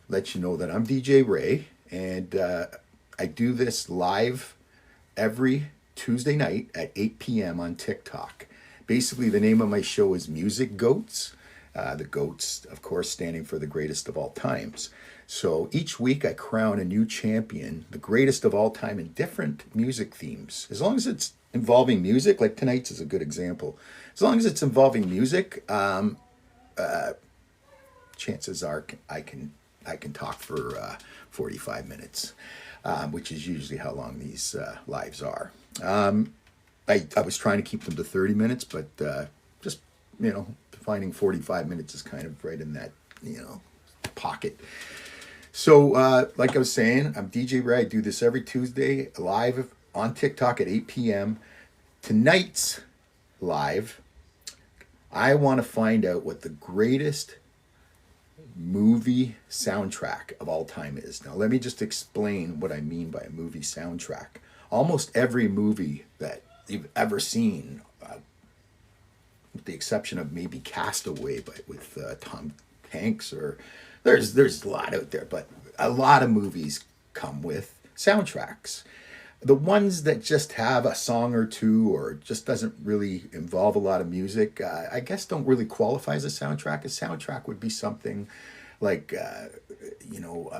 let you know that I'm DJ Ray, and I do this live every Tuesday night at 8 p.m. on TikTok. Basically, the name of my show is Music Goats. The goats, of course, standing for the greatest of all times. So each week I crown a new champion, the greatest of all time in different music themes. As long as it's involving music, like tonight's is a good example. As long as it's involving music, chances are I can talk for 45 minutes, which is usually how long these lives are. I was trying to keep them to 30 minutes, but just, finding 45 minutes is kind of right in that, pocket. So, like I was saying, I'm DJ Ray. I do this every Tuesday live on TikTok at 8 p.m. Tonight's live, I want to find out what the greatest movie soundtrack of all time is. Now, let me just explain what I mean by a movie soundtrack. Almost every movie that you've ever seen, with the exception of maybe Castaway, but with Tom Hanks, or there's a lot out there, but a lot of movies come with soundtracks. The ones that just have a song or two, or just doesn't really involve a lot of music, I guess don't really qualify as a soundtrack. A soundtrack would be something like, a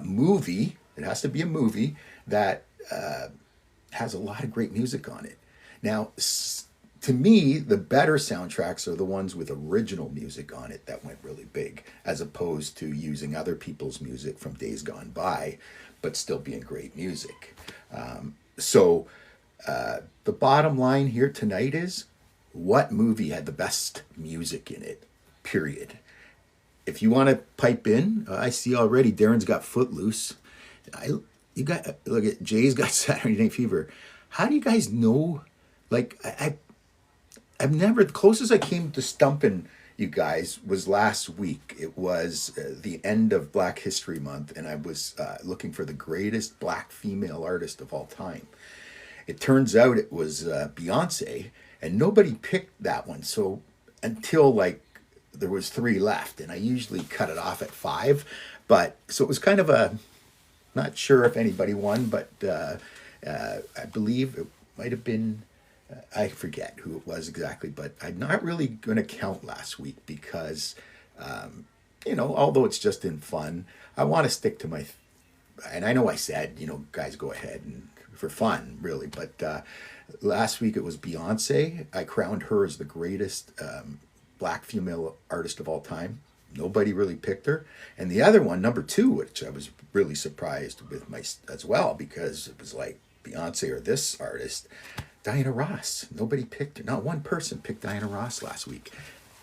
movie. It has to be a movie that has a lot of great music on it. Now, to me, the better soundtracks are the ones with original music on it that went really big, as opposed to using other people's music from days gone by, but still being great music. So the bottom line here tonight is, what movie had the best music in it, period. If you want to pipe in, I see already Darren's got Footloose. Look at Jay's got Saturday Night Fever. How do you guys know? Like, I've never, the closest I came to stumping you guys was last week. It was the end of Black History Month, and I was looking for the greatest black female artist of all time. It turns out it was Beyonce, and nobody picked that one. So until there was 3 left, and I usually cut it off at 5. But so it was kind of not sure if anybody won, but I believe it might have been, I forget who it was exactly, but I'm not really going to count last week because, although it's just in fun, I want to stick to and I know I said, guys, go ahead and for fun, really. But last week it was Beyonce. I crowned her as the greatest black female artist of all time. Nobody really picked her. And the other one, number 2, which I was really surprised with as well, because it was like Beyonce or this artist, Diana Ross. Nobody picked her. Not one person picked Diana Ross last week.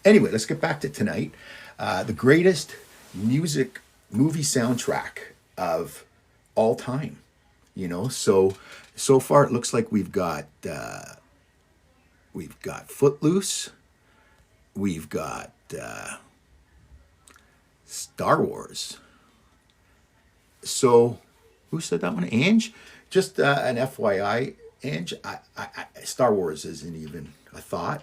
Anyway, let's get back to tonight. The greatest movie soundtrack of all time. So far it looks like we've got Footloose, we've got Star Wars. So who said that one? Ange? Just an FYI, Ange, Star Wars isn't even a thought,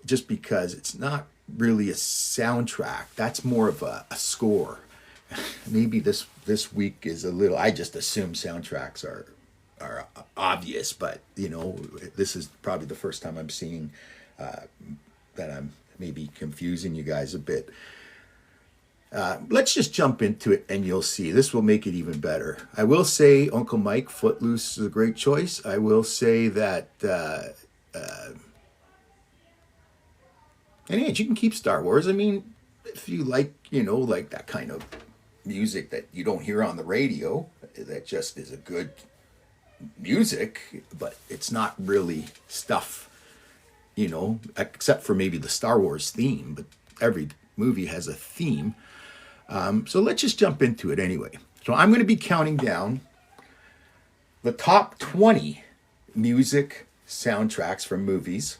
just because it's not really a soundtrack. That's more of a score. Maybe this week is a little, I just assume soundtracks are obvious, but this is probably the first time I'm seeing that I'm maybe confusing you guys a bit. Let's just jump into it and you'll see. This will make it even better. I will say Uncle Mike, Footloose is a great choice. I will say that and Ange, you can keep Star Wars. I mean, if you like, like that kind of music that you don't hear on the radio, that just is a good music, but it's not really stuff, except for maybe the Star Wars theme, but every movie has a theme. So let's just jump into it anyway. So I'm going to be counting down the top 20 music soundtracks for movies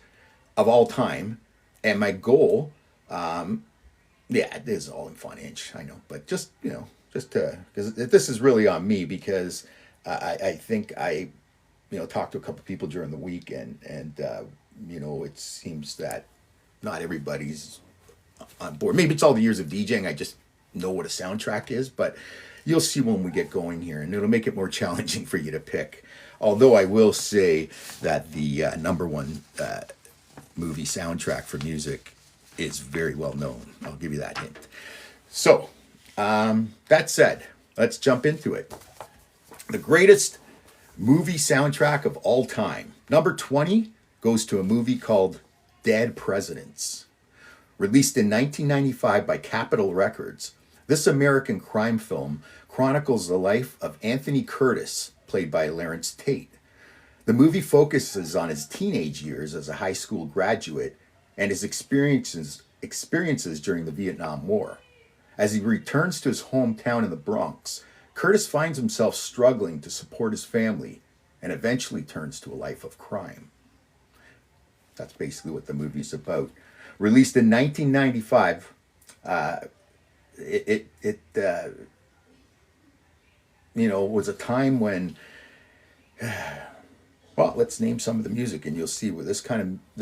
of all time. And my goal, it is all in fun, Inch, I know, but just to, because this is really on me, because I think I talked to a couple people during the week, and it seems that not everybody's on board. Maybe it's all the years of DJing. I just know what a soundtrack is, but you'll see when we get going here, and it'll make it more challenging for you to pick. Although I will say that the number one movie soundtrack for music is very well known. I'll give you that hint. So, that said, let's jump into it. The greatest movie soundtrack of all time. Number 20 goes to a movie called Dead Presidents. Released in 1995 by Capitol Records, this American crime film chronicles the life of Anthony Curtis, played by Lawrence Tate. The movie focuses on his teenage years as a high school graduate and his experiences during the Vietnam War. As he returns to his hometown in the Bronx, Curtis finds himself struggling to support his family and eventually turns to a life of crime. That's basically what the movie's about. Released in 1995, was a time when, well, let's name some of the music, and you'll see where this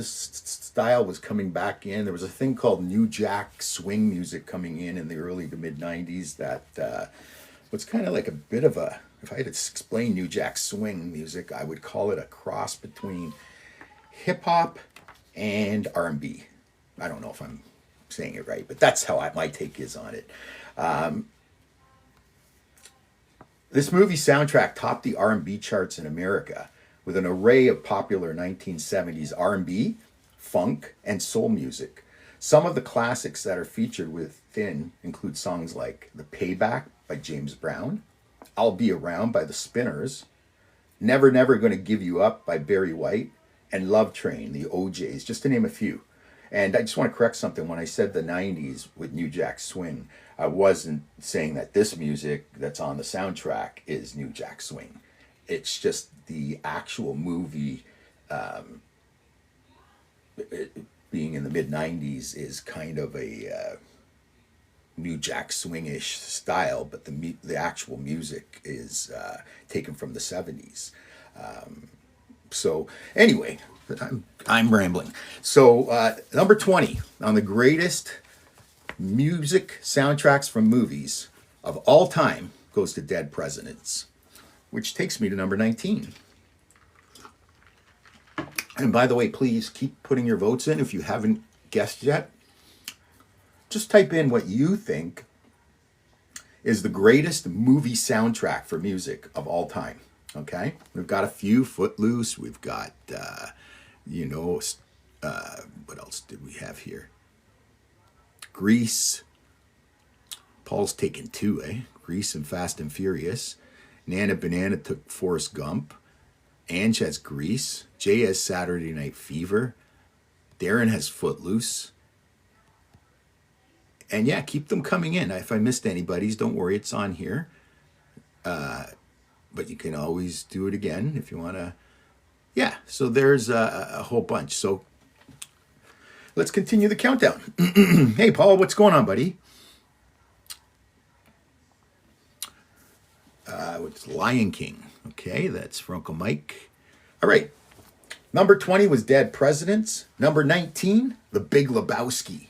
style was coming back in. There was a thing called New Jack Swing music coming in the early to mid 90s that was kind of like a bit of a, if I had to explain New Jack Swing music, I would call it a cross between hip hop and R&B. I don't know if I'm saying it right, but that's how my take is on it. This movie soundtrack topped the R&B charts in America with an array of popular 1970s R&B, funk, and soul music. Some of the classics that are featured within include songs like The Payback by James Brown, I'll Be Around by the Spinners, Never Never Gonna Give You Up by Barry White, and Love Train, the OJs, just to name a few. And I just want to correct something. When I said the 90s with New Jack Swing, I wasn't saying that this music that's on the soundtrack is New Jack Swing. It's just the actual movie being in the mid-90s is kind of a New Jack Swing-ish style, but the actual music is taken from the 70s. So anyway, I'm rambling. So number 20 on the greatest music soundtracks from movies of all time goes to Dead Presidents, which takes me to number 19. And by the way, please keep putting your votes in if you haven't guessed yet. Just type in what you think is the greatest movie soundtrack for music of all time. Okay, we've got a few. Footloose. We've got, what else did we have here? Grease. Paul's taken two, eh? Grease and Fast and Furious. Nana Banana took Forrest Gump. Ange has Grease. Jay has Saturday Night Fever. Darren has Footloose. And yeah, keep them coming in. If I missed anybody's, don't worry, it's on here. But you can always do it again if you want to. Yeah, so there's a whole bunch. So let's continue the countdown. Hey, Paul, what's going on, buddy? It's Lion King. Okay, that's for Uncle Mike. All right. Number 20 was Dead Presidents. Number 19, The Big Lebowski,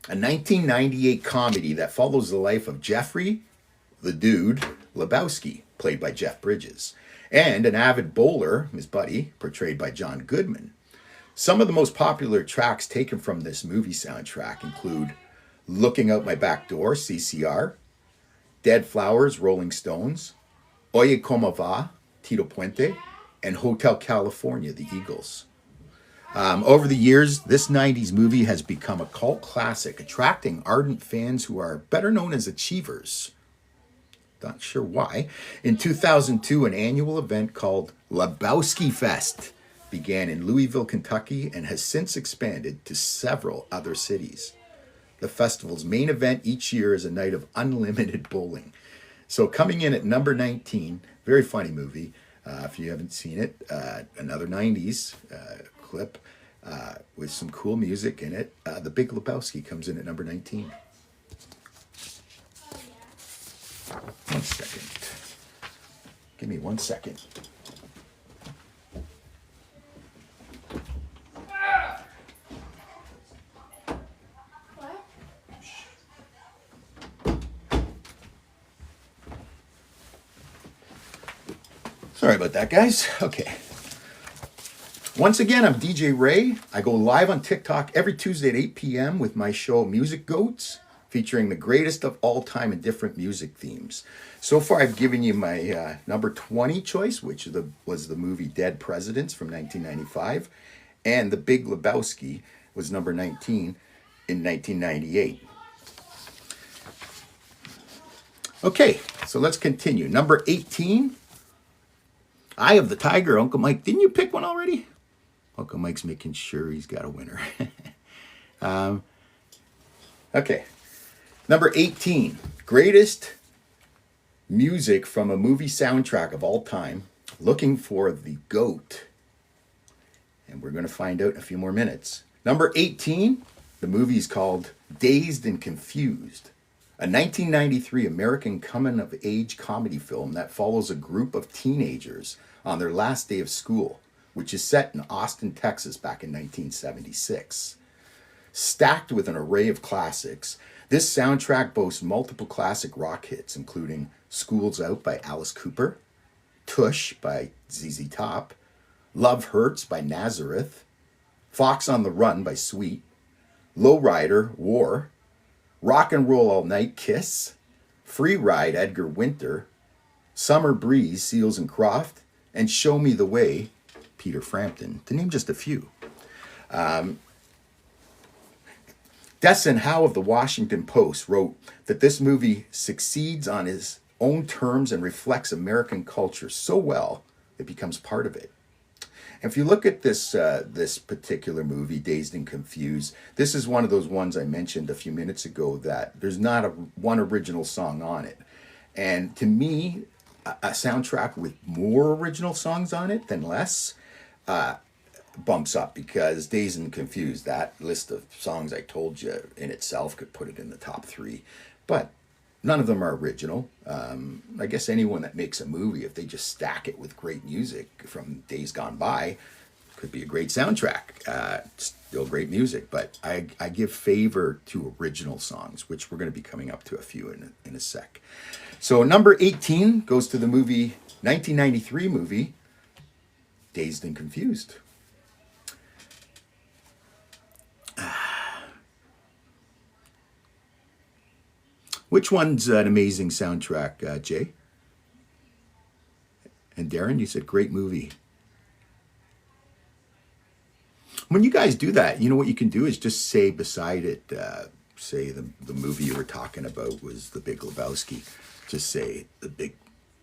a 1998 comedy that follows the life of Jeffrey, the Dude, Lebowski, played by Jeff Bridges, and an avid bowler, his buddy, portrayed by John Goodman. Some of the most popular tracks taken from this movie soundtrack include Looking Out My Back Door, CCR, Dead Flowers, Rolling Stones, Oye Como Va, Tito Puente, and Hotel California, the Eagles. Over the years, this 90s movie has become a cult classic, attracting ardent fans who are better known as Achievers. Not sure why. In 2002, an annual event called Lebowski Fest began in Louisville, Kentucky, and has since expanded to several other cities. The festival's main event each year is a night of unlimited bowling. So coming in at number 19, very funny movie. If you haven't seen it, another 90s clip with some cool music in it. The Big Lebowski comes in at number 19. 1 second. Give me 1 second. Sorry about that, guys. Okay. Once again, I'm DJ Ray. I go live on TikTok every Tuesday at 8 p.m. with my show Music Goats, featuring the greatest of all time in different music themes. So far, I've given you my number 20 choice, which was the movie Dead Presidents from 1995, and The Big Lebowski was number 19 in 1998. Okay, so let's continue. Number 18, Eye of the Tiger. Uncle Mike, didn't you pick one already? Uncle Mike's making sure he's got a winner. Okay, number 18, greatest music from a movie soundtrack of all time. Looking for the GOAT. And we're going to find out in a few more minutes. Number 18, the movie is called Dazed and Confused, a 1993 American coming-of-age comedy film that follows a group of teenagers on their last day of school, which is set in Austin, Texas back in 1976. Stacked with an array of classics, this soundtrack boasts multiple classic rock hits, including School's Out by Alice Cooper, Tush by ZZ Top, Love Hurts by Nazareth, Fox on the Run by Sweet, Lowrider, War, Rock and Roll All Night, Kiss, Free Ride, Edgar Winter, Summer Breeze, Seals and Croft, and Show Me the Way, Peter Frampton, to name just a few. Desson Howe of the Washington Post wrote that this movie succeeds on his own terms and reflects American culture so well it becomes part of it. If you look at this particular movie, Dazed and Confused, this is one of those ones I mentioned a few minutes ago that there's not one original song on it. And to me, a soundtrack with more original songs on it than less bumps up, because Dazed and Confused, that list of songs I told you in itself could put it in the top 3. But none of them are original. I guess anyone that makes a movie, if they just stack it with great music from days gone by, could be a great soundtrack. Still great music, but I give favor to original songs, which we're going to be coming up to a few in a sec. So number 18 goes to the 1993 movie, Dazed and Confused. Which one's an amazing soundtrack, Jay? And Darren, you said great movie. When you guys do that, you know what you can do is just say beside it, say the movie you were talking about was The Big Lebowski. Just say The Big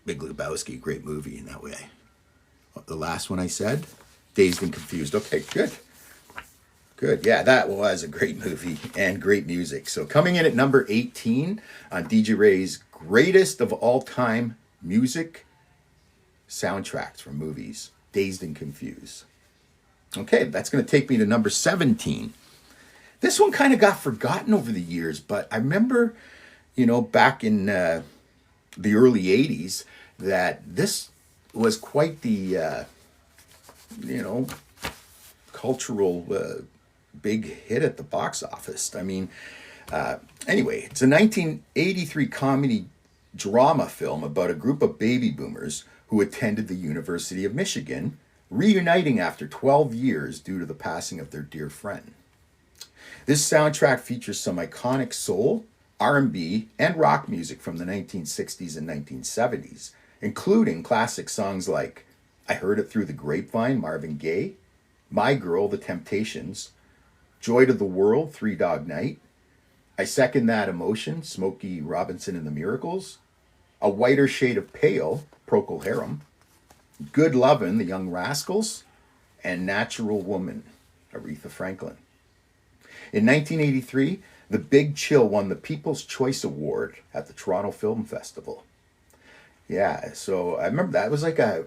Lebowski, great movie in that way. The last one I said, Dazed and Confused. Okay, good. Good. Yeah, that was a great movie and great music. So coming in at number 18 on DJ Ray's greatest of all time music soundtracks from movies, Dazed and Confused. Okay, that's going to take me to number 17. This one kind of got forgotten over the years, but I remember, back in the early 80s, that this was quite the, cultural big hit at the box office. I mean, anyway, it's a 1983 comedy drama film about a group of baby boomers who attended the University of Michigan, reuniting after 12 years due to the passing of their dear friend. This soundtrack features some iconic soul, R&B, and rock music from the 1960s and 1970s, including classic songs like I Heard It Through the Grapevine, Marvin Gaye, My Girl, The Temptations, Joy to the World, Three Dog Night, I Second That Emotion, Smokey Robinson and the Miracles, A Whiter Shade of Pale, Procol Harum, Good Lovin', The Young Rascals, and Natural Woman, Aretha Franklin. In 1983, The Big Chill won the People's Choice Award at the Toronto Film Festival. Yeah, so I remember that. It was like the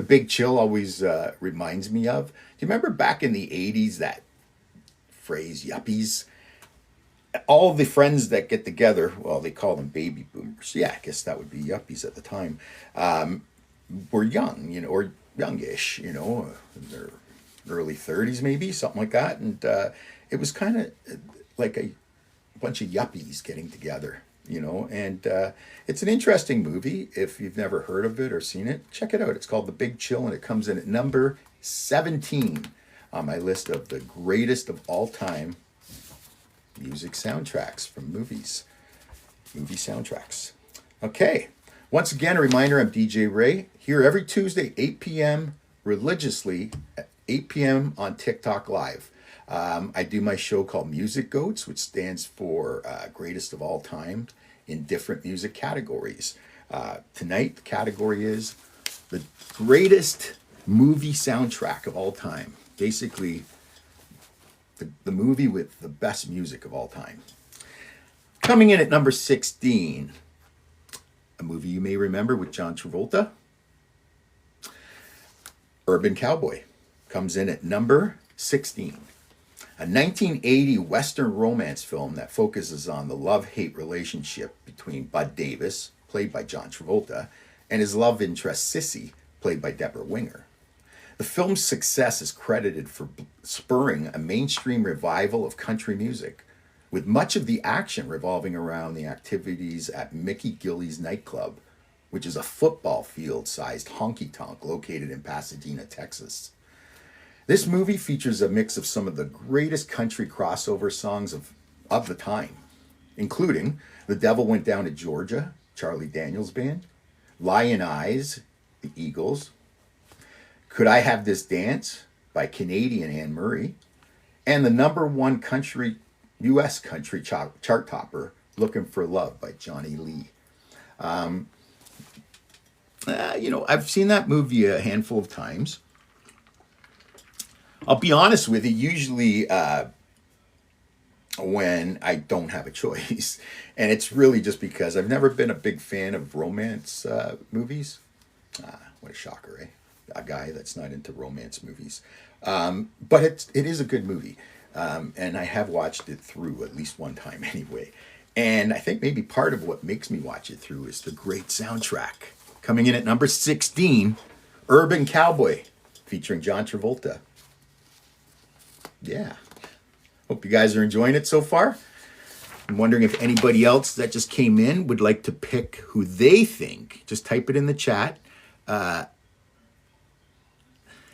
Big Chill always reminds me of? Do you remember back in the 80s, that phrase, yuppies? All the friends that get together, well, they call them baby boomers. Yeah, I guess that would be yuppies at the time, were young, or youngish, in their early 30s maybe, something like that. And it was kind of like a bunch of yuppies getting together. and it's an interesting movie. If you've never heard of it or seen it, check it out. It's called The Big Chill, and it comes in at number 17 on my list of the greatest of all time music soundtracks from movies. Movie soundtracks. Okay. Once again, a reminder, I'm DJ Ray, here every Tuesday, 8 p.m., religiously at 8 p.m. on TikTok Live. I do my show called Music Goats, which stands for greatest of all time in different music categories. Tonight, the category is the greatest movie soundtrack of all time. Basically, the movie with the best music of all time. Coming in at number 16, a movie you may remember with John Travolta, Urban Cowboy, comes in at number 16. A 1980 Western romance film that focuses on the love-hate relationship between Bud Davis, played by John Travolta, and his love interest Sissy, played by Deborah Winger. The film's success is credited for spurring a mainstream revival of country music, with much of the action revolving around the activities at Mickey Gilley's nightclub, which is a football field-sized honky-tonk located in Pasadena, Texas. This movie features a mix of some of the greatest country crossover songs of the time, including The Devil Went Down to Georgia, Charlie Daniels Band, Lion Eyes, the Eagles, Could I Have This Dance by Canadian Anne Murray, and the number one U.S. country chart topper, Looking for Love by Johnny Lee. I've seen that movie a handful of times. I'll be honest with you, usually when I don't have a choice. And it's really just because I've never been a big fan of romance movies. What a shocker, eh? A guy that's not into romance movies. But it is a good movie. And I have watched it through at least one time anyway. And I think maybe part of what makes me watch it through is the great soundtrack. Coming in at number 16, Urban Cowboy, featuring John Travolta. Yeah. Hope you guys are enjoying it so far. I'm wondering if anybody else that just came in would like to pick who they think. Just type it in the chat.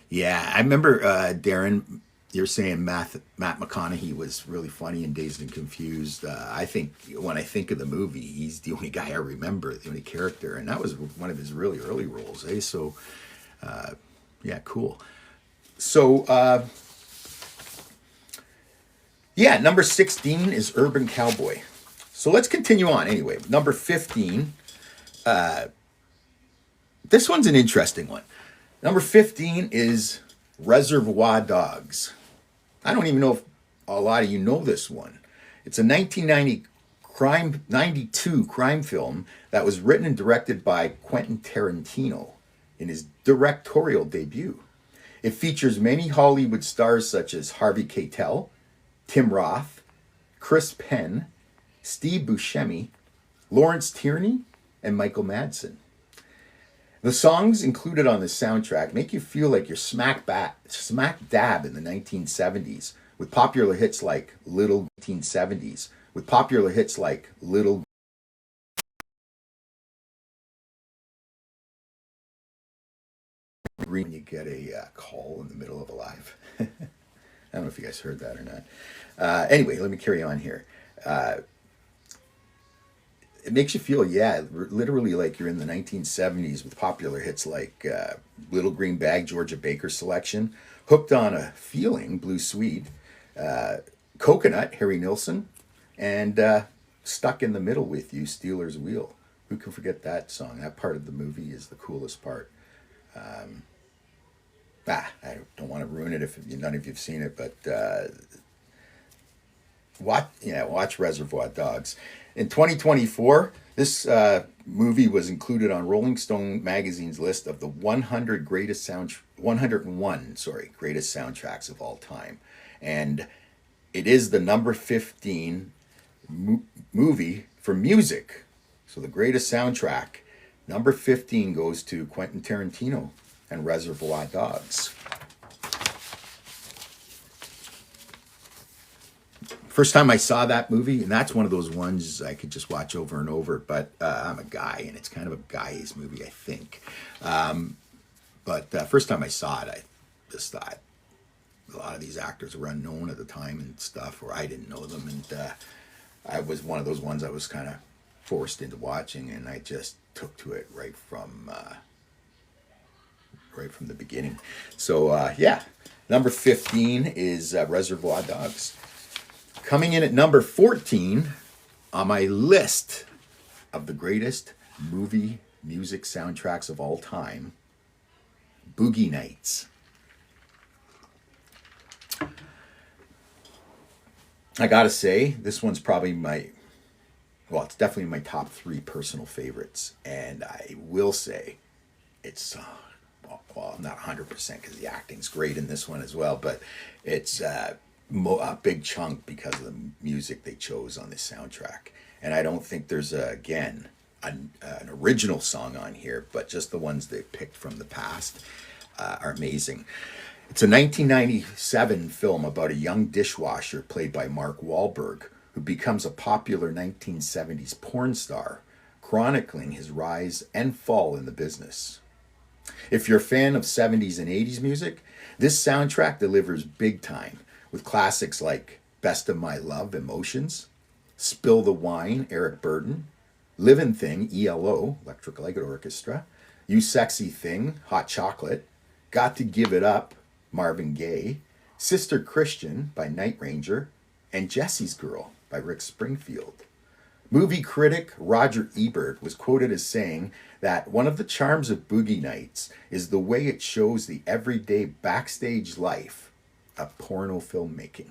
Yeah, I remember, Darren, you're saying Matt McConaughey was really funny in Dazed and Confused. I think when I think of the movie, he's the only guy I remember, the only character. And that was one of his really early roles, eh? So, yeah, cool. So, yeah, number 16 is Urban Cowboy. So let's continue on anyway. Number 15, this one's an interesting one. Number 15 is Reservoir Dogs. I don't even know if a lot of you know this one. It's a 1992 crime film that was written and directed by Quentin Tarantino in his directorial debut. It features many Hollywood stars such as Harvey Keitel, Tim Roth, Chris Penn, Steve Buscemi, Lawrence Tierney, and Michael Madsen. The songs included on the soundtrack make you feel like you're smack dab in the 1970s with popular hits like Little Green. When you get a call in the middle of a live. I don't know if you guys heard that or not. Anyway, let me carry on here. It makes you feel, literally like you're in the 1970s with popular hits like Little Green Bag, Georgia Baker Selection, Hooked on a Feeling, Blue Swede, Coconut, Harry Nilsson, and Stuck in the Middle with You, Steelers Wheel. Who can forget that song? That part of the movie is the coolest part. I don't want to ruin it if none of you've seen it, but watch Reservoir Dogs. In 2024, this movie was included on Rolling Stone magazine's list of the 101 greatest soundtracks of all time, and it is the number 15 movie for music. So the greatest soundtrack, number 15, goes to Quentin Tarantino and Reservoir Dogs. First time I saw that movie, and that's one of those ones I could just watch over and over. But I'm a guy, and it's kind of a guy's movie, I think. But first time I saw it, I just thought a lot of these actors were unknown at the time and stuff, or I didn't know them, and I was one of those ones I was kind of forced into watching, and I just took to it right from the beginning. So yeah, number 15 is Reservoir Dogs. Coming in at number 14 on my list of the greatest movie music soundtracks of all time, Boogie Nights. I gotta say, this one's probably it's definitely my top 3 personal favorites. And I will say, it's, not 100% because the acting's great in this one as well, but it's a big chunk because of the music they chose on this soundtrack. And I don't think there's, an original song on here, but just the ones they picked from the past are amazing. It's a 1997 film about a young dishwasher played by Mark Wahlberg who becomes a popular 1970s porn star, chronicling his rise and fall in the business. If you're a fan of 70s and 80s music, this soundtrack delivers big time with classics like Best of My Love, Emotions, Spill the Wine, Eric Burdon, Livin' Thing, ELO, Electric Light Orchestra, You Sexy Thing, Hot Chocolate, Got to Give It Up, Marvin Gaye, Sister Christian by Night Ranger, and Jesse's Girl by Rick Springfield. Movie critic Roger Ebert was quoted as saying that one of the charms of Boogie Nights is the way it shows the everyday backstage life of porno filmmaking.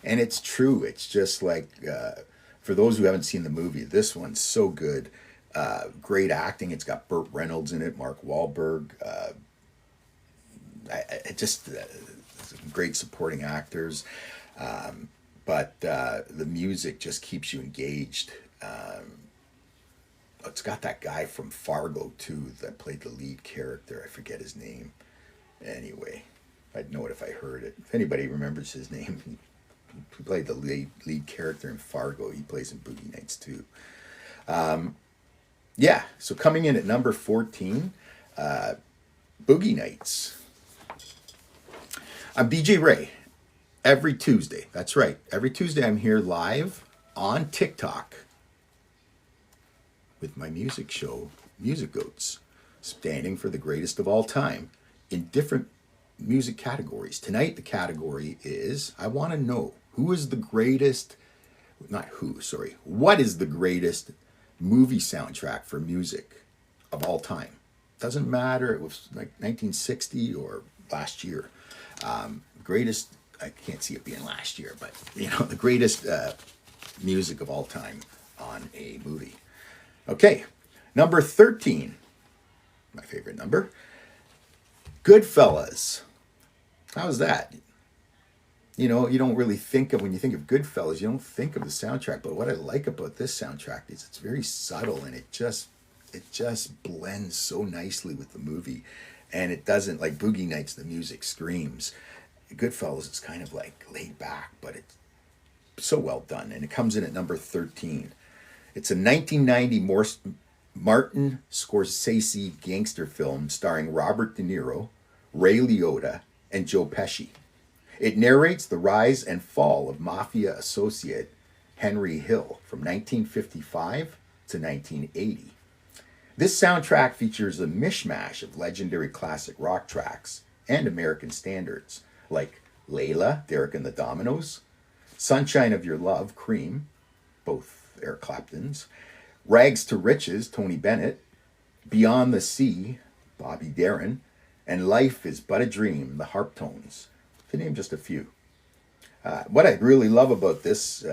And it's true. It's just like, for those who haven't seen the movie, this one's so good. Great acting. It's got Burt Reynolds in it, Mark Wahlberg, great supporting actors. But the music just keeps you engaged. It's got that guy from Fargo, too, that played the lead character. I forget his name. Anyway, I'd know it if I heard it. If anybody remembers his name, he played the lead character in Fargo. He plays in Boogie Nights, too. Yeah, so coming in at number 14, Boogie Nights. I'm DJ Ray. Every Tuesday, that's right. Every Tuesday I'm here live on TikTok with my music show, Music Goats, standing for the greatest of all time in different music categories. Tonight the category is, I want to know what is the greatest movie soundtrack for music of all time. Doesn't matter, it was like 1960 or last year. Greatest, I can't see it being last year, but the greatest music of all time on a movie. Okay, number 13, my favorite number, Goodfellas. How's that? You don't really think of, when you think of Goodfellas, you don't think of the soundtrack, but what I like about this soundtrack is it's very subtle and it just blends so nicely with the movie. And it doesn't, like Boogie Nights, the music screams. Goodfellas is kind of like laid back, but it's so well done. And it comes in at number 13. It's a 1990 Martin Scorsese gangster film starring Robert De Niro, Ray Liotta, and Joe Pesci. It narrates the rise and fall of mafia associate Henry Hill from 1955 to 1980. This soundtrack features a mishmash of legendary classic rock tracks and American standards like Layla, Derek and the Dominos, Sunshine of Your Love, Cream, both Eric Clapton's, Rags to Riches, Tony Bennett, Beyond the Sea, Bobby Darin, and Life is But a Dream, the Harptones, to name just a few. What I really love about this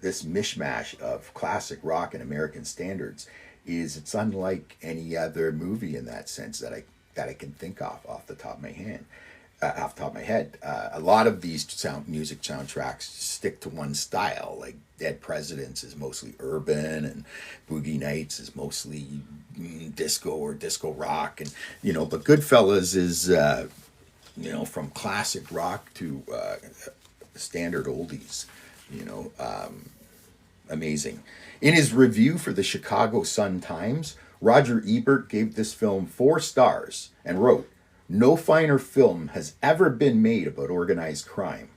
mishmash of classic rock and American standards is it's unlike any other movie in that sense that I can think of off the top of my head. A lot of these music soundtracks stick to one style. Like Dead Presidents is mostly urban, and Boogie Nights is mostly disco or disco rock, and But Goodfellas is from classic rock to standard oldies. You know, amazing. In his review for the Chicago Sun-Times, Roger Ebert gave this film 4 stars and wrote, "No finer film has ever been made about organized crime.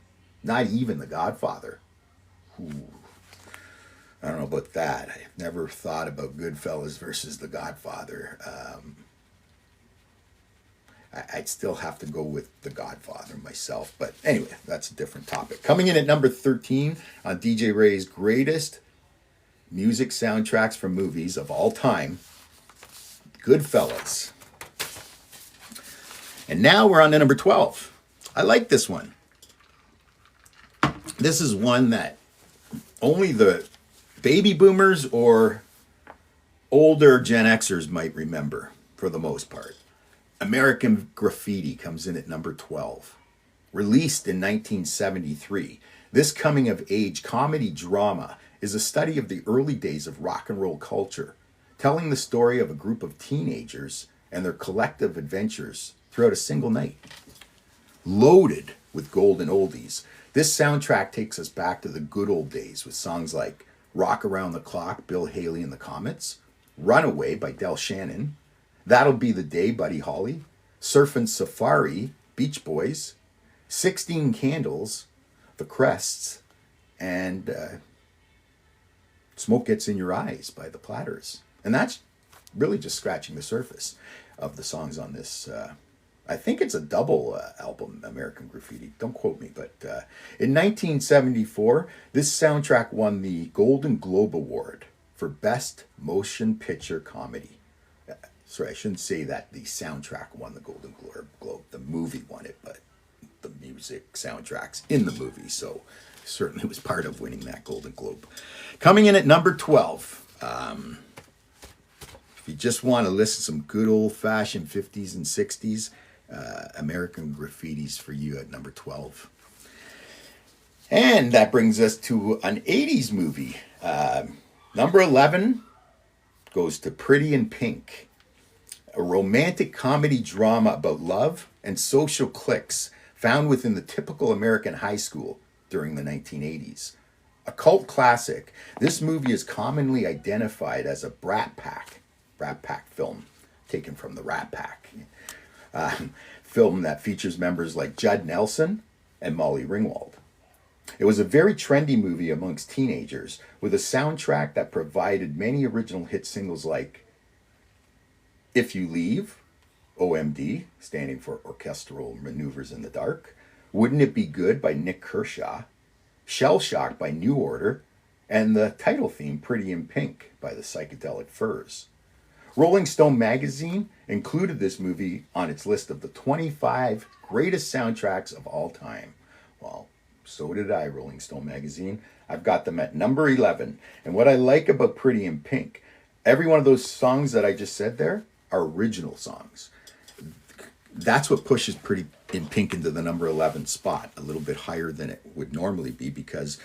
Not even The Godfather." Ooh, I don't know about that. I've never thought about Goodfellas versus The Godfather. I'd still have to go with The Godfather myself. But anyway, that's a different topic. Coming in at number 13 on DJ Ray's greatest music soundtracks from movies of all time, Goodfellas. And now we're on to number 12. I like this one. This is one that only the baby boomers or older Gen Xers might remember for the most part. American Graffiti comes in at number 12. Released in 1973, this coming-of-age comedy drama is a study of the early days of rock and roll culture, telling the story of a group of teenagers and their collective adventures throughout a single night. Loaded with golden oldies, this soundtrack takes us back to the good old days with songs like Rock Around the Clock, Bill Haley and the Comets, Runaway by Del Shannon, That'll Be the Day, Buddy Holly, Surfin' Safari, Beach Boys, 16 Candles, The Crests, and Smoke Gets in Your Eyes by The Platters. And that's really just scratching the surface of the songs on this. I think it's a double album, American Graffiti. Don't quote me, but in 1974, this soundtrack won the Golden Globe Award for Best Motion Picture Comedy. Sorry, I shouldn't say that the soundtrack won the Golden Globe. The movie won it, but the music soundtracks in the movie, so certainly was part of winning that Golden Globe. Coming in at number 12. If you just want to listen to some good old-fashioned 50s and 60s, American Graffiti's for you at number 12. And that brings us to an 80s movie. Number 11 goes to Pretty in Pink, a romantic comedy drama about love and social cliques found within the typical American high school during the 1980s. A cult classic, this movie is commonly identified as a Brat Pack film, taken from the Rat Pack. Film that features members like Judd Nelson and Molly Ringwald. It was a very trendy movie amongst teenagers with a soundtrack that provided many original hit singles like If You Leave, OMD, standing for Orchestral Maneuvers in the Dark, Wouldn't It Be Good by Nick Kershaw, Shell Shock by New Order, and the title theme Pretty in Pink by the Psychedelic Furs. Rolling Stone magazine included this movie on its list of the 25 greatest soundtracks of all time. Well, so did I, Rolling Stone magazine. I've got them at number 11. And what I like about Pretty in Pink, every one of those songs that I just said there are original songs. That's what pushes Pretty in Pink into the number 11 spot, a little bit higher than it would normally be, because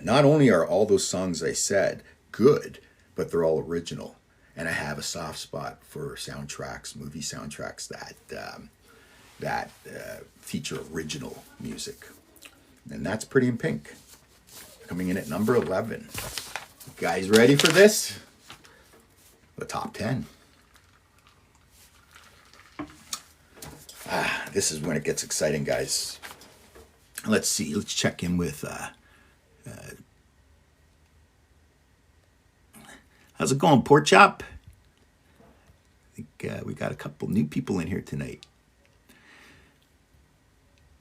not only are all those songs I said good, but they're all original. And I have a soft spot for soundtracks, movie soundtracks that feature original music. And that's Pretty in Pink, coming in at number 11. You guys ready for this? The top 10. This is when it gets exciting, guys. Let's see. Let's check in with... how's it going, Pork Chop? I think we got a couple new people in here tonight.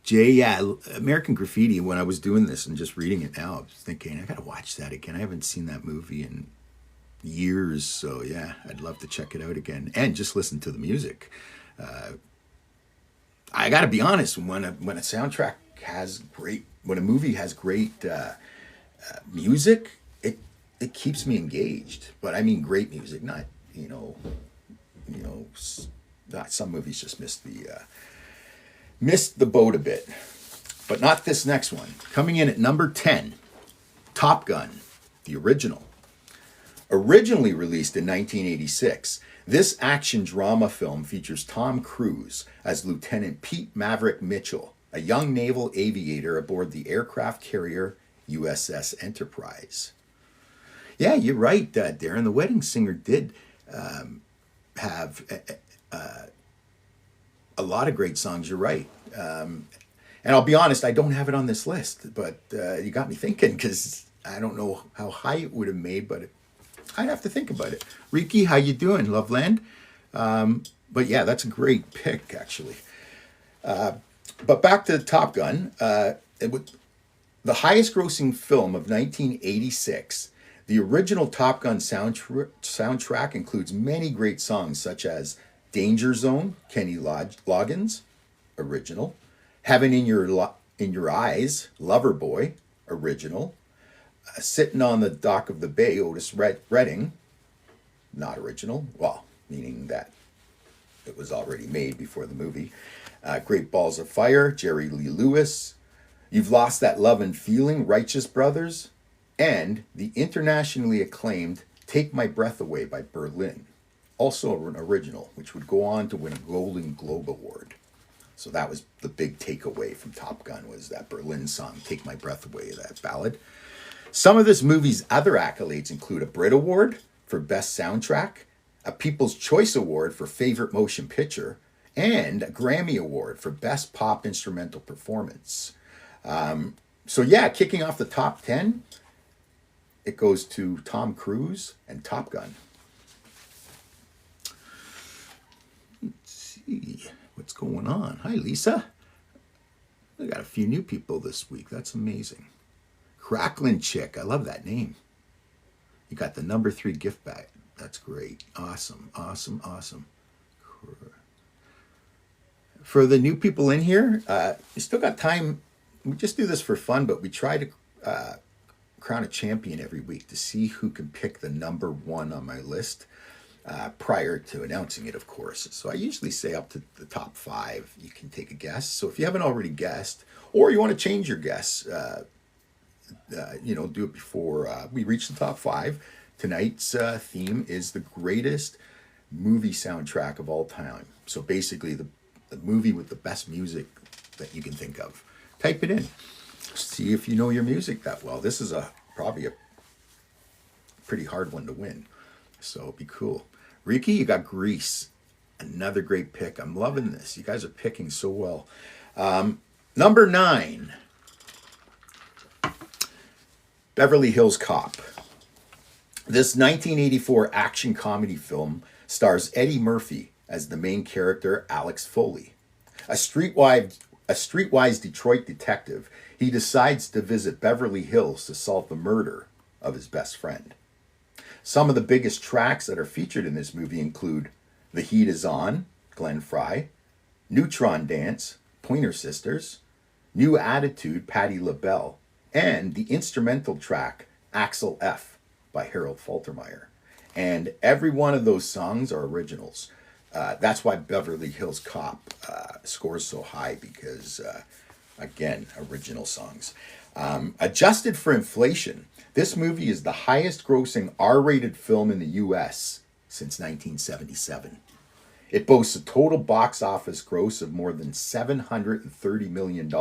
Jay, yeah, American Graffiti, when I was doing this and just reading it now, I was thinking, I got to watch that again. I haven't seen that movie in years, so yeah, I'd love to check it out again and just listen to the music. I got to be honest, when a soundtrack has great, when a movie has great music, it keeps me engaged. But I mean great music, not some movies just missed the boat a bit. But not this next one. Coming in at number 10, Top Gun, the original. Originally released in 1986, this action drama film features Tom Cruise as Lieutenant Pete Maverick Mitchell, a young naval aviator aboard the aircraft carrier USS Enterprise. Yeah, you're right, Darren. The Wedding Singer did have a lot of great songs. You're right. And I'll be honest, I don't have it on this list, but you got me thinking because I don't know how high it would have made, but I'd have to think about it. Riki, how you doing, Loveland? But yeah, that's a great pick, actually. But back to Top Gun. The highest grossing film of 1986, the original Top Gun soundtrack includes many great songs such as Danger Zone, Kenny Loggins, original. Heaven in Your Eyes, Loverboy, original. Sitting on the Dock of the Bay, Otis Redding, not original. Well, meaning that it was already made before the movie. Great Balls of Fire, Jerry Lee Lewis. You've Lost That Love and Feeling, Righteous Brothers. And the internationally acclaimed Take My Breath Away by Berlin. Also an original, which would go on to win a Golden Globe Award. So that was the big takeaway from Top Gun, was that Berlin song, Take My Breath Away, that ballad. Some of this movie's other accolades include a Brit Award for Best Soundtrack, a People's Choice Award for Favorite Motion Picture, and a Grammy Award for Best Pop Instrumental Performance. So yeah, kicking off the top 10, it goes to Tom Cruise and Top Gun. Let's see what's going on. Hi, Lisa. We got a few new people this week. That's amazing. Cracklin' Chick. I love that name. You got the number 3 gift bag. That's great. Awesome, awesome, awesome. For the new people in here, you still got time. We just do this for fun, but we try to crown a champion every week to see who can pick the number 1 on my list prior to announcing it, of course. So I usually say up to the top 5. You can take a guess. So if you haven't already guessed, or you want to change your guess, do it before we reach the top 5. Tonight's theme is the greatest movie soundtrack of all time. So basically the movie with the best music that you can think of. Type it in. See if you know your music that well. This is probably a pretty hard one to win. So it'll be cool. Riki, you got Grease. Another great pick. I'm loving this. You guys are picking so well. Number 9. Beverly Hills Cop. This 1984 action comedy film stars Eddie Murphy as the main character, Alex Foley. A streetwise Detroit detective, he decides to visit Beverly Hills to solve the murder of his best friend. Some of the biggest tracks that are featured in this movie include The Heat Is On, Glenn Frey, Neutron Dance, Pointer Sisters, New Attitude, Patti LaBelle, and the instrumental track Axel F by Harold Faltermeyer. And every one of those songs are originals. That's why Beverly Hills Cop scores so high, because, again, original songs. Adjusted for inflation, this movie is the highest grossing R-rated film in the U.S. since 1977. It boasts a total box office gross of more than $730 million.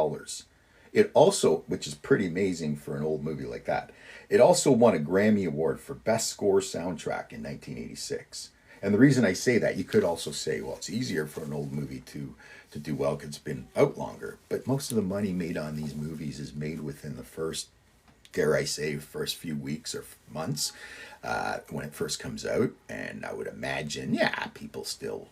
It also, which is pretty amazing for an old movie like that, it also won a Grammy Award for Best Score Soundtrack in 1986. And the reason I say that, you could also say, well, it's easier for an old movie to do well because it's been out longer. But most of the money made on these movies is made within the first, dare I say, first few weeks or months when it first comes out. And I would imagine, yeah, people still,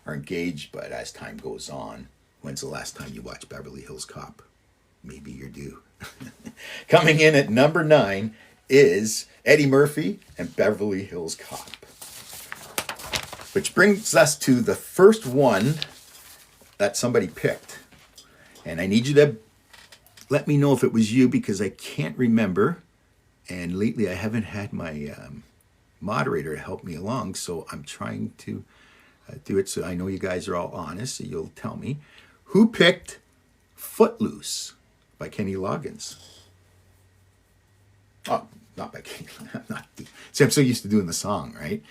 are engaged. But as time goes on, when's the last time you watched Beverly Hills Cop? Maybe you're due. Coming in at number 9 is Eddie Murphy and Beverly Hills Cop. Which brings us to the first one that somebody picked. And I need you to let me know if it was you, because I can't remember. And lately I haven't had my moderator to help me along. So I'm trying to do it so I know you guys are all honest. So you'll tell me. Who picked Footloose by Kenny Loggins? Oh, not by Kenny. See, I'm so used to doing the song, right?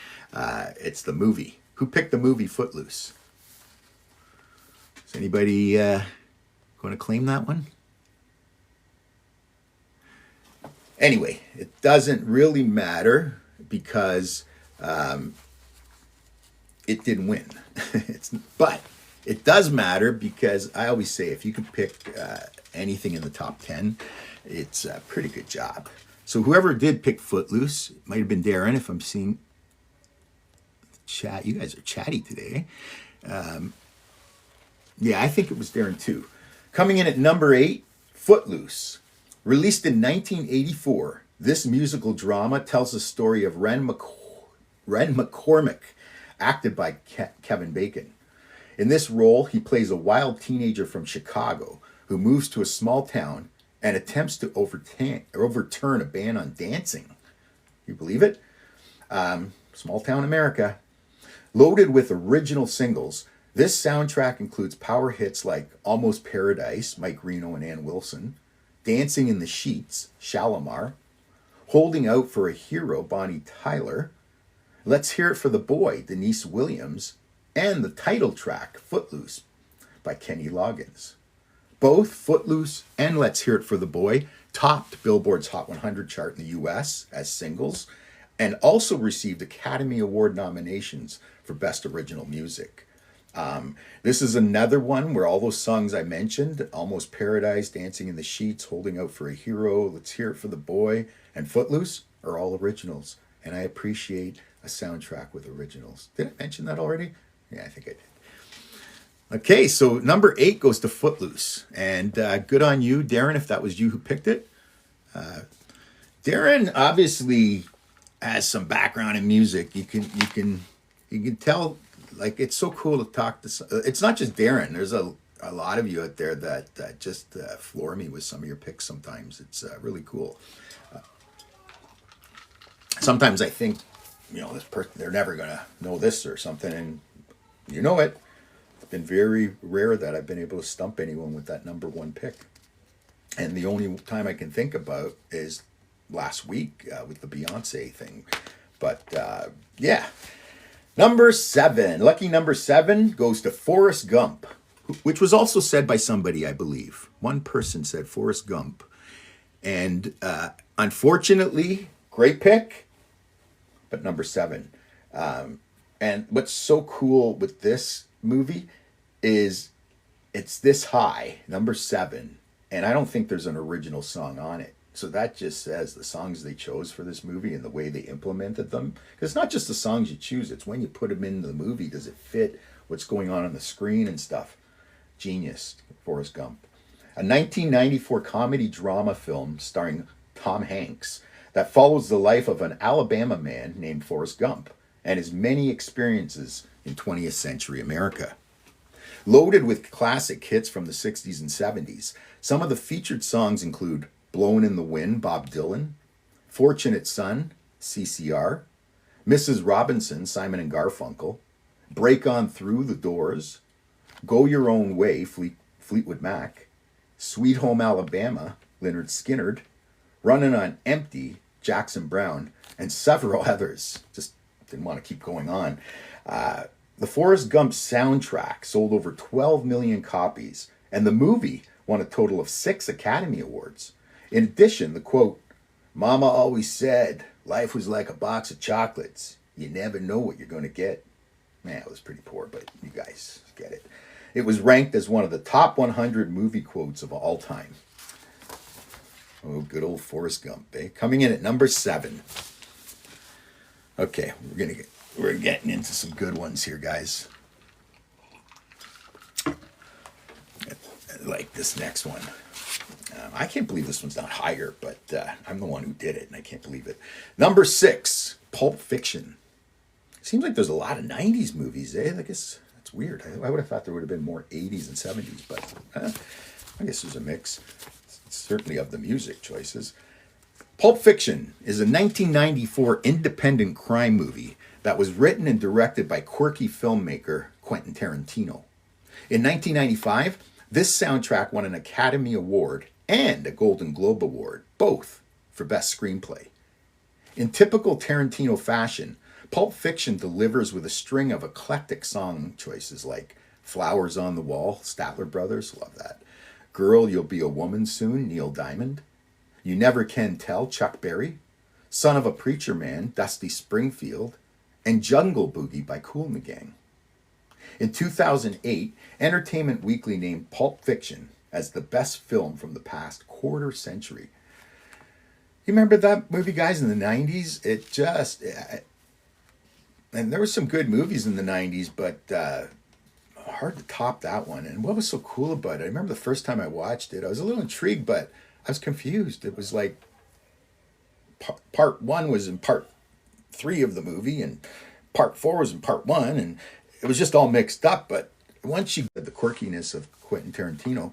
It's the movie. Who picked the movie Footloose? Is anybody going to claim that one? Anyway, it doesn't really matter because it didn't win. But it does matter because I always say if you can pick anything in the top 10, it's a pretty good job. So whoever did pick Footloose, it might have been Darren if I'm seeing chat. You guys are chatty today. Yeah, I think it was Darren too. Coming in at number 8, Footloose. Released in 1984, this musical drama tells the story of Ren McCormick, acted by Kevin Bacon. In this role, he plays a wild teenager from Chicago who moves to a small town and attempts to overturn a ban on dancing. You believe it? Small town America. Loaded with original singles, this soundtrack includes power hits like Almost Paradise, Mike Reno and Ann Wilson, Dancing in the Sheets, Shalimar, Holding Out for a Hero, Bonnie Tyler, Let's Hear It for the Boy, Denise Williams, and the title track, Footloose, by Kenny Loggins. Both Footloose and Let's Hear It for the Boy topped Billboard's Hot 100 chart in the US as singles and also received Academy Award nominations for Best Original Music. This is another one where all those songs I mentioned, Almost Paradise, Dancing in the Sheets, Holding Out for a Hero, Let's Hear It for the Boy, and Footloose are all originals. And I appreciate a soundtrack with originals. Did I mention that already? Yeah, I think I did. Okay, so number 8 goes to Footloose. And good on you, Darren, if that was you who picked it. Darren obviously has some background in music. You can tell, like, it's so cool to talk to. It's not just Darren. There's a lot of you out there that just floor me with some of your picks sometimes. It's really cool. Sometimes I think, this person, they're never going to know this or something, and you know it. It's been very rare that I've been able to stump anyone with that number 1 pick. And the only time I can think about is last week with the Beyonce thing. But yeah. Number 7. Lucky number 7 goes to Forrest Gump, which was also said by somebody, I believe. One person said Forrest Gump. And unfortunately, great pick, but number 7. And what's so cool with this movie is it's this high, number 7, and I don't think there's an original song on it. So that just says the songs they chose for this movie and the way they implemented them. Because it's not just the songs you choose, it's when you put them in the movie, does it fit what's going on the screen and stuff. Genius, Forrest Gump. A 1994 comedy drama film starring Tom Hanks that follows the life of an Alabama man named Forrest Gump and his many experiences in 20th century America. Loaded with classic hits from the 60s and 70s, some of the featured songs include Blowin' in the Wind, Bob Dylan, Fortunate Son, CCR, Mrs. Robinson, Simon and Garfunkel, Break On Through, The Doors, Go Your Own Way, Fleetwood Mac, Sweet Home Alabama, Lynyrd Skynyrd, Runnin' on Empty, Jackson Browne, and several others. Just didn't want to keep going on. The Forrest Gump soundtrack sold over 12 million copies, and the movie won a total of 6 Academy Awards. In addition, the quote, "Mama always said life was like a box of chocolates. You never know what you're going to get." Man, it was pretty poor, but you guys get it. It was ranked as one of the top 100 movie quotes of all time. Oh, good old Forrest Gump, eh? Coming in at number 7. Okay, we're getting into some good ones here, guys. I like this next one. I can't believe this one's not higher, but I'm the one who did it, and I can't believe it. Number 6, Pulp Fiction. Seems like there's a lot of 90s movies, eh? I guess that's weird. I would have thought there would have been more 80s and 70s, but I guess there's a mix. Certainly of the music choices. Pulp Fiction is a 1994 independent crime movie that was written and directed by quirky filmmaker Quentin Tarantino. In 1995, this soundtrack won an Academy Award and a Golden Globe Award, both for Best Screenplay. In typical Tarantino fashion, Pulp Fiction delivers with a string of eclectic song choices like Flowers on the Wall, Statler Brothers, love that. Girl, You'll Be a Woman Soon, Neil Diamond. You Never Can Tell, Chuck Berry, Son of a Preacher Man, Dusty Springfield, and Jungle Boogie by Kool and the Gang. In 2008, Entertainment Weekly named Pulp Fiction as the best film from the past quarter century. You remember that movie, guys, in the 90s? And there were some good movies in the 90s, but hard to top that one. And what was so cool about it? I remember the first time I watched it, I was a little intrigued, but I was confused. It was like part one was in part three of the movie, and part four was in part one, and it was just all mixed up. But once you get the quirkiness of Quentin Tarantino,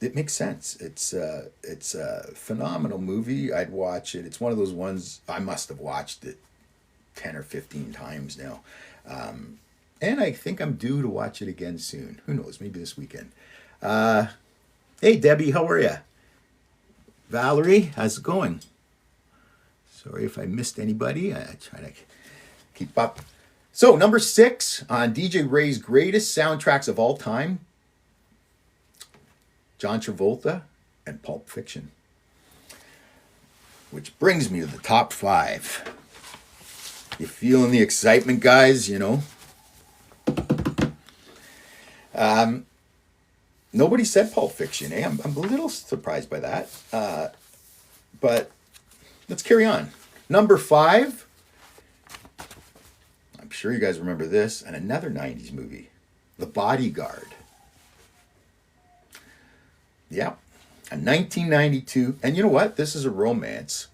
it makes sense. It's a phenomenal movie. I'd watch it. It's one of those ones I must have watched it 10 or 15 times now. And I think I'm due to watch it again soon. Who knows? Maybe this weekend. Hey, Debbie, how are you? Valerie, how's it going? Sorry if I missed anybody. I try to keep up. So, number 6 on DJ Ray's greatest soundtracks of all time, John Travolta and Pulp Fiction. Which brings me to the top 5. You feeling the excitement, guys? You know? Nobody said Pulp Fiction, eh? I'm a little surprised by that. But let's carry on. Number 5. I'm sure you guys remember this. And another 90s movie. The Bodyguard. Yeah. A 1992. And you know what? This is a romance.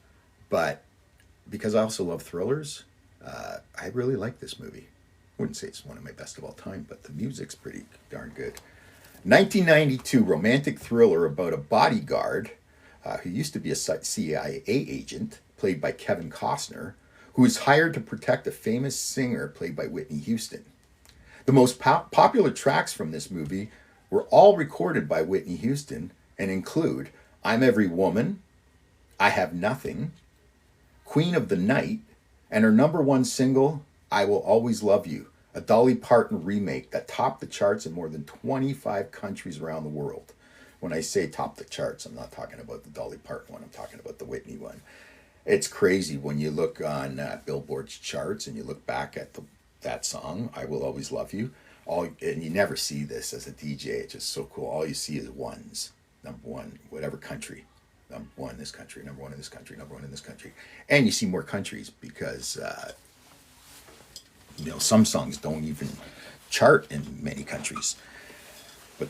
But because I also love thrillers, I really like this movie. I wouldn't say it's one of my best of all time, but the music's pretty darn good. 1992 romantic thriller about a bodyguard who used to be a CIA agent, played by Kevin Costner, who is hired to protect a famous singer played by Whitney Houston. The most popular tracks from this movie were all recorded by Whitney Houston and include I'm Every Woman, I Have Nothing, Queen of the Night, and her number 1 single, I Will Always Love You, a Dolly Parton remake that topped the charts in more than 25 countries around the world. When I say top the charts, I'm not talking about the Dolly Parton one, I'm talking about the Whitney one. It's crazy when you look on Billboard's charts and you look back at that song, I Will Always Love You, and you never see this as a DJ, it's just so cool. All you see is ones. Number 1, whatever country. Number 1 in this country, number 1 in this country, number 1 in this country. And you see more countries because some songs don't even chart in many countries. But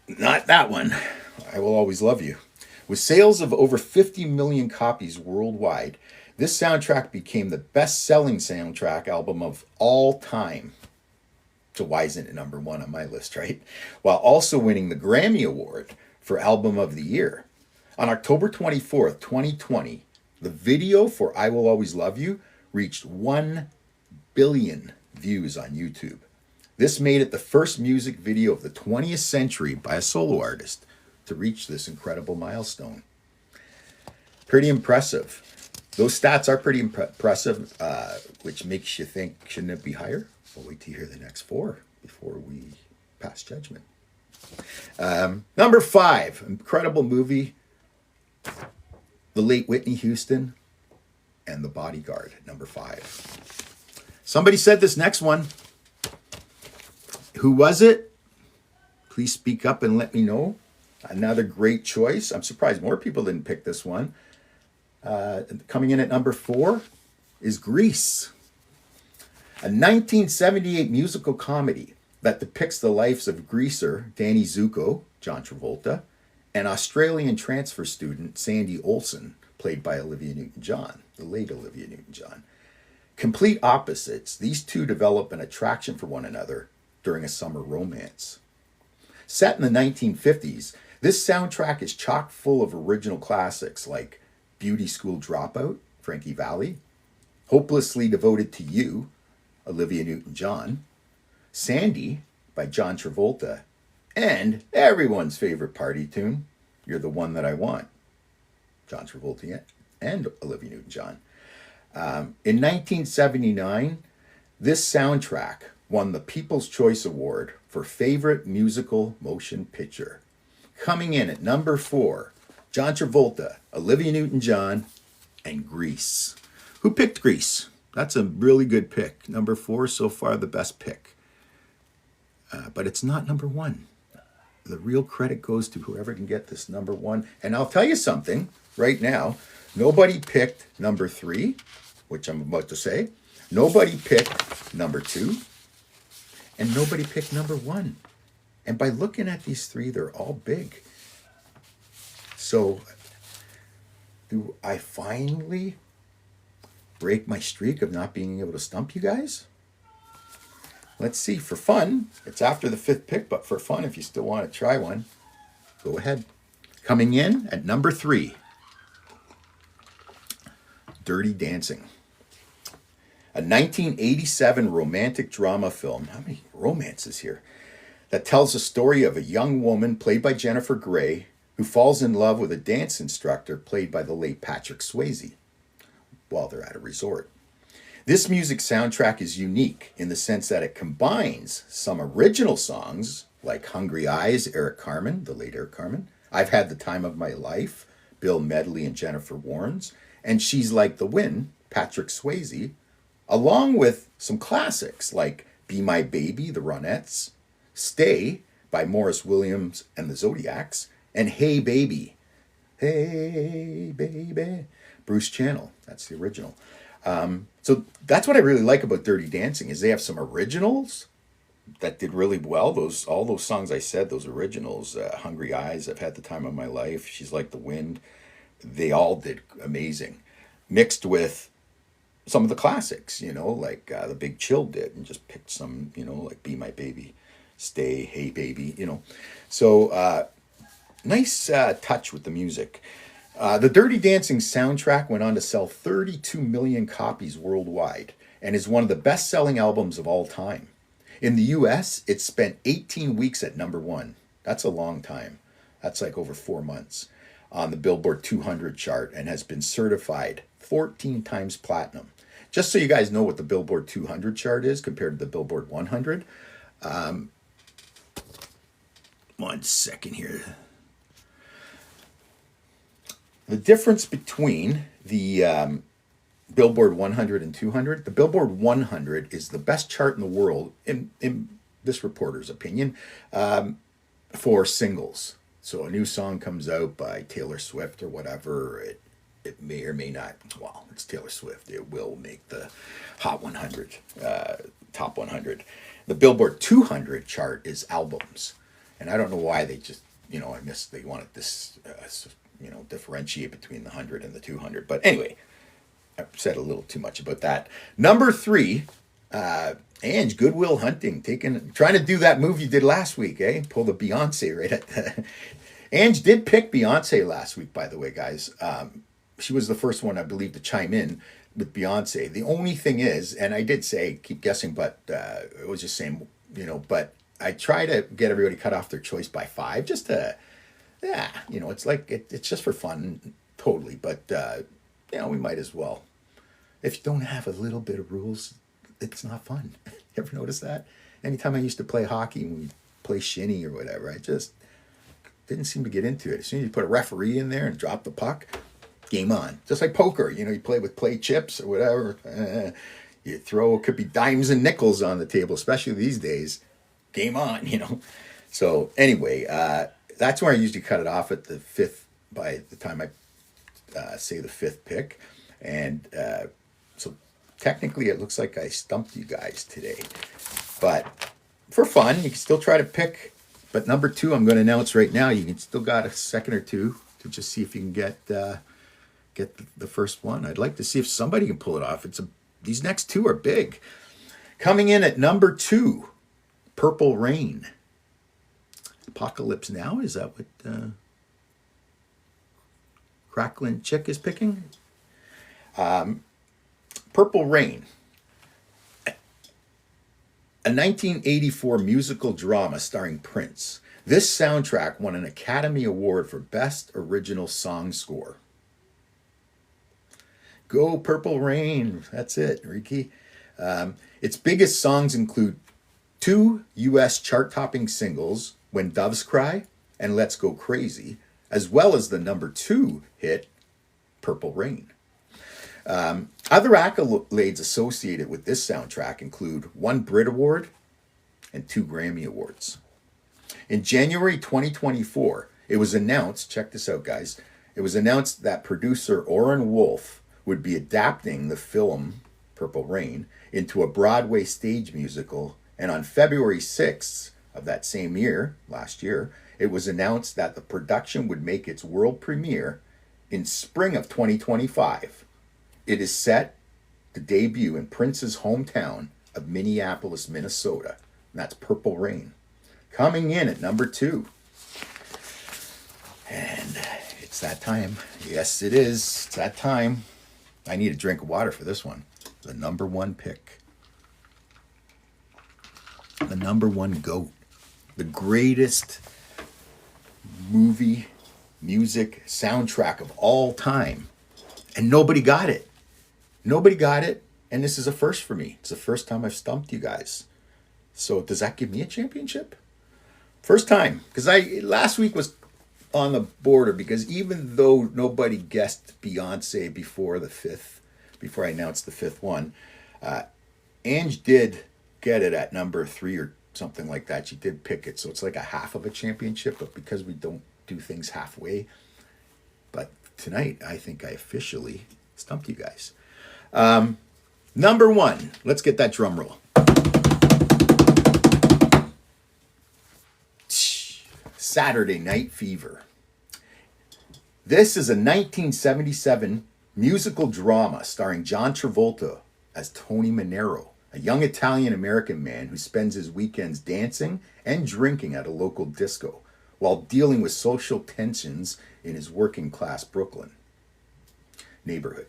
not that one. I Will Always Love You. With sales of over 50 million copies worldwide, this soundtrack became the best-selling soundtrack album of all time. So why isn't it number 1 on my list, right? While also winning the Grammy Award for Album of the Year. On October 24th, 2020, the video for I Will Always Love You reached 1 billion views on YouTube. This made it the first music video of the 20th century by a solo artist to reach this incredible milestone. Pretty impressive. Those stats are pretty impressive, which makes you think, shouldn't it be higher? We'll wait to hear the next 4 before we pass judgment. Number 5, incredible movie, the late Whitney Houston and The Bodyguard, number 5. Somebody said this next one. Who was it? Please speak up and let me know. Another great choice. I'm surprised more people didn't pick this one. Coming in at number 4 is Grease, a 1978 musical comedy that depicts the lives of greaser Danny Zuko, John Travolta, and Australian transfer student Sandy Olsen, played by Olivia Newton-John, the late Olivia Newton-John. Complete opposites, these two develop an attraction for one another during a summer romance. Set in the 1950s, this soundtrack is chock full of original classics like Beauty School Dropout, Frankie Valli, Hopelessly Devoted to You, Olivia Newton-John, Sandy by John Travolta, and everyone's favorite party tune, You're the One That I Want, John Travolta and Olivia Newton-John. In 1979, this soundtrack won the People's Choice Award for Favorite Musical Motion Picture. Coming in at number 4, John Travolta, Olivia Newton-John, and Grease. Who picked Grease? That's a really good pick. Number 4 so far, the best pick. But it's not number 1. The real credit goes to whoever can get this number 1. And I'll tell you something right now. Nobody picked number 3, which I'm about to say. Nobody picked number 2. And nobody picked number 1. And by looking at these 3, they're all big. So, do I finally break my streak of not being able to stump you guys? Let's see. For fun, it's after the 5th pick, but for fun, if you still want to try one, go ahead. Coming in at number 3, Dirty Dancing. A 1987 romantic drama film. How many romances here? That tells the story of a young woman played by Jennifer Grey who falls in love with a dance instructor played by the late Patrick Swayze while they're at a resort. This music soundtrack is unique in the sense that it combines some original songs like Hungry Eyes, Eric Carmen, the late Eric Carmen, I've Had the Time of My Life, Bill Medley and Jennifer Warnes, and She's Like the Wind, Patrick Swayze, along with some classics like Be My Baby, the Ronettes, Stay by Morris Williams and the Zodiacs, and Hey Baby, Hey Baby, Bruce Channel. That's the original. So that's what I really like about Dirty Dancing is they have some originals that did really well. All those songs I said, those originals, Hungry Eyes, I've Had the Time of My Life, She's Like the Wind, they all did amazing. Mixed with some of the classics, like the Big Chill did, and just picked some, like Be My Baby, Stay, Hey Baby, So nice touch with the music. The Dirty Dancing soundtrack went on to sell 32 million copies worldwide and is one of the best-selling albums of all time. In the US, it spent 18 weeks at number 1. That's a long time. That's like over 4 months on the Billboard 200 chart and has been certified 14 times platinum. Just so you guys know what the Billboard 200 chart is compared to the Billboard 100. 1 second here. The difference between the Billboard 100 and 200, the Billboard 100 is the best chart in the world, in this reporter's opinion, for singles. So a new song comes out by Taylor Swift or whatever, it may or may not, well, it's Taylor Swift, it will make the Hot 100, Top 100. The Billboard 200 chart is albums. And I don't know why they just, they wanted this, differentiate between the 100 and the 200. But anyway, I've said a little too much about that. Number 3, Ange, Good Will Hunting, trying to do that move you did last week, eh? Pull the Beyonce right at the... Ange did pick Beyonce last week, by the way, guys. She was the first one, I believe, to chime in with Beyonce. The only thing is, and I did say, keep guessing, but it was just saying, but I try to get everybody cut off their choice by 5, just to... Yeah, it's like, it's just for fun, totally. But, we might as well. If you don't have a little bit of rules, it's not fun. You ever notice that? Anytime I used to play hockey, when we play shinny or whatever, I just didn't seem to get into it. As soon as you put a referee in there and drop the puck, game on. Just like poker, you play with play chips or whatever. You throw, could be dimes and nickels on the table, especially these days. Game on, So anyway, that's where I usually cut it off at the 5th, by the time I say the 5th pick. And so technically it looks like I stumped you guys today. But for fun, you can still try to pick. But number 2, I'm going to announce right now, you can still got a second or two to just see if you can get the first one. I'd like to see if somebody can pull it off. These next 2 are big. Coming in at number 2, Purple Rain. Apocalypse Now, is that what Cracklin' Chick is picking? Purple Rain, a 1984 musical drama starring Prince. This soundtrack won an Academy Award for Best Original Song Score. Go Purple Rain, that's it, Ricky. Its biggest songs include 2 U.S. chart-topping singles, When Doves Cry and Let's Go Crazy, as well as the number 2 hit, Purple Rain. Other accolades associated with this soundtrack include 1 Brit Award and 2 Grammy Awards. In January 2024, it was announced, check this out, guys, it was announced that producer Oren Wolf would be adapting the film Purple Rain into a Broadway stage musical, and on February 6th of that same year, last year, it was announced that the production would make its world premiere in spring of 2025. It is set to debut in Prince's hometown of Minneapolis, Minnesota, and that's Purple Rain. Coming in at number 2. And it's that time. Yes, it is. It's that time. I need a drink of water for this one. The number 1 pick. The number 1 GOAT. The greatest movie, music, soundtrack of all time. And nobody got it. Nobody got it. And this is a first for me. It's the first time I've stumped you guys. So does that give me a championship? First time. Because last week was on the border, because even though nobody guessed Beyonce before I announced the 5th one, Ange did get it at number 3 or something like that. She did pick it, so it's like a half of a championship, but because we don't do things halfway. But tonight, I think I officially stumped you guys. Number 1, let's get that drum roll. Saturday Night Fever. This is a 1977 musical drama starring John Travolta as Tony Manero, a young Italian-American man who spends his weekends dancing and drinking at a local disco while dealing with social tensions in his working-class Brooklyn neighborhood.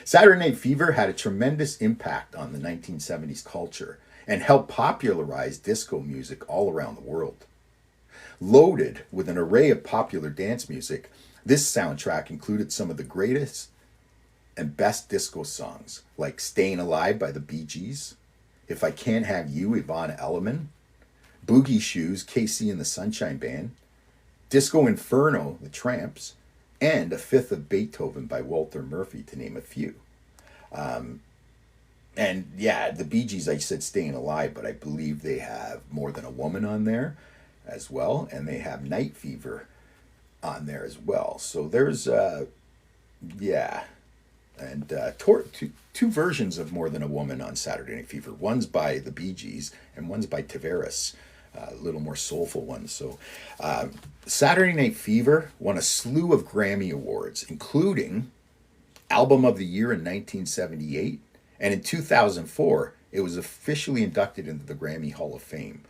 Saturday Night Fever had a tremendous impact on the 1970s culture and helped popularize disco music all around the world. Loaded with an array of popular dance music, this soundtrack included some of the greatest and best disco songs, like Staying Alive by the Bee Gees, If I Can't Have You, Yvonne Elliman, Boogie Shoes, KC and the Sunshine Band, Disco Inferno, The Tramps, and A Fifth of Beethoven by Walter Murphy, to name a few. And yeah, the Bee Gees, I said Staying Alive, but I believe they have More Than a Woman on there as well, and they have Night Fever on there as well. So there's, yeah, and two versions of More Than a Woman on Saturday Night Fever. One's by the Bee Gees, and one's by Tavares, a little more soulful one. So Saturday Night Fever won a slew of Grammy Awards, including Album of the Year in 1978, and in 2004, it was officially inducted into the Grammy Hall of Fame.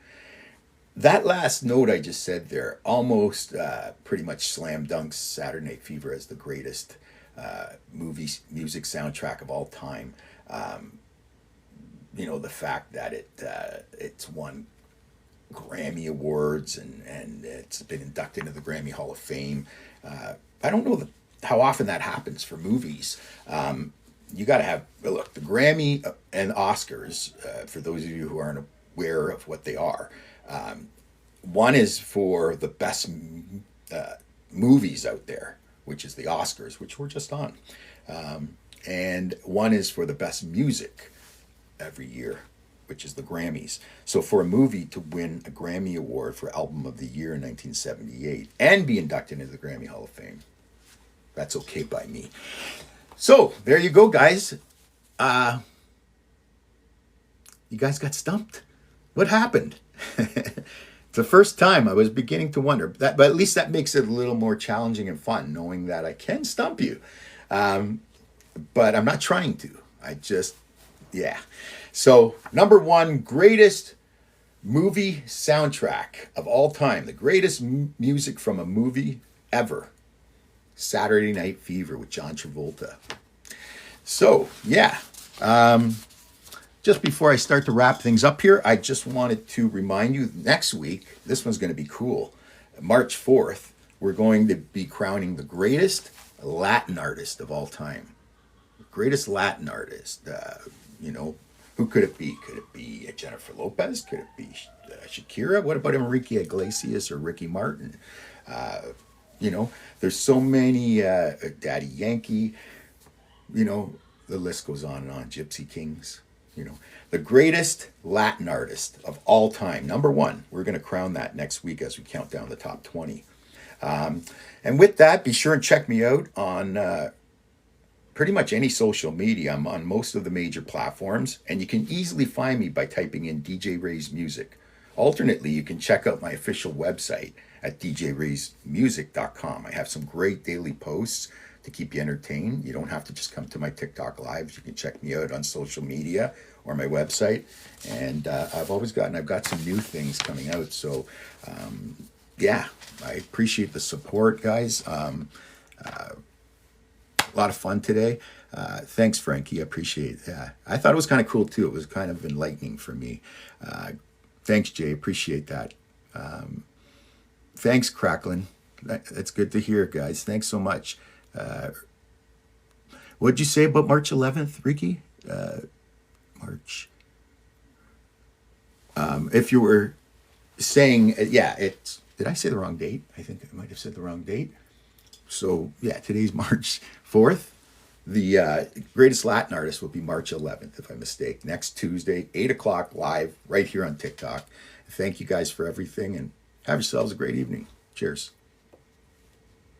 That last note I just said there almost pretty much slam dunks Saturday Night Fever as the greatest music soundtrack of all time. You know, the fact that it's won Grammy Awards and it's been inducted into the Grammy Hall of Fame. I don't know how often that happens for movies. You got to have, look, the Grammy and Oscars, for those of you who aren't aware of what they are, one is for the best movies out there, which is the Oscars, which we're just on. And one is for the best music every year, which is the Grammys. So for a movie to win a Grammy Award for Album of the Year in 1978 and be inducted into the Grammy Hall of Fame, that's okay by me. So there you go, guys. You guys got stumped. What happened? It's the first time I was beginning to wonder that, but at least that makes it a little more challenging and fun, knowing that I can stump you. But I'm not trying to. I just, yeah. So number 1, greatest movie soundtrack of all time, the greatest music from a movie ever. Saturday Night Fever with John Travolta. So, yeah. Just before I start to wrap things up here, I just wanted to remind you, next week, this one's going to be cool. March 4th, we're going to be crowning the greatest Latin artist of all time. Greatest Latin artist. You know, who could it be? Could it be Jennifer Lopez? Could it be Shakira? What about Enrique Iglesias or Ricky Martin? You know, there's so many, Daddy Yankee, you know, the list goes on and on. Gypsy Kings, you know, the greatest Latin artist of all time, number one. We're going to crown that next week as we count down the top 20. And with that, be sure and check me out on pretty much any social media. I'm on most of the major platforms, and you can easily find me by typing in DJ Ray's Music. Alternately, you can check out my official website at djraysmusic.com. I have some great daily posts to keep you entertained. You don't have to just come to my TikTok lives. You can check me out on social media or my website. And I've got some new things coming out. So, yeah, I appreciate the support, guys. A lot of fun today. Thanks, Frankie. I appreciate that. I thought it was kind of cool too. It was kind of enlightening for me. Thanks, Jay. Appreciate that. Thanks, Cracklin. That's good to hear, guys. Thanks so much. What'd you say about March 11th, Ricky? March. If you were saying, yeah, it's. Did I say the wrong date? I think I might have said the wrong date. So yeah, today's March 4th. The greatest Latin artist will be March 11th, if I mistake. Next Tuesday, 8 o'clock live, right here on TikTok. Thank you guys for everything, and have yourselves a great evening. Cheers.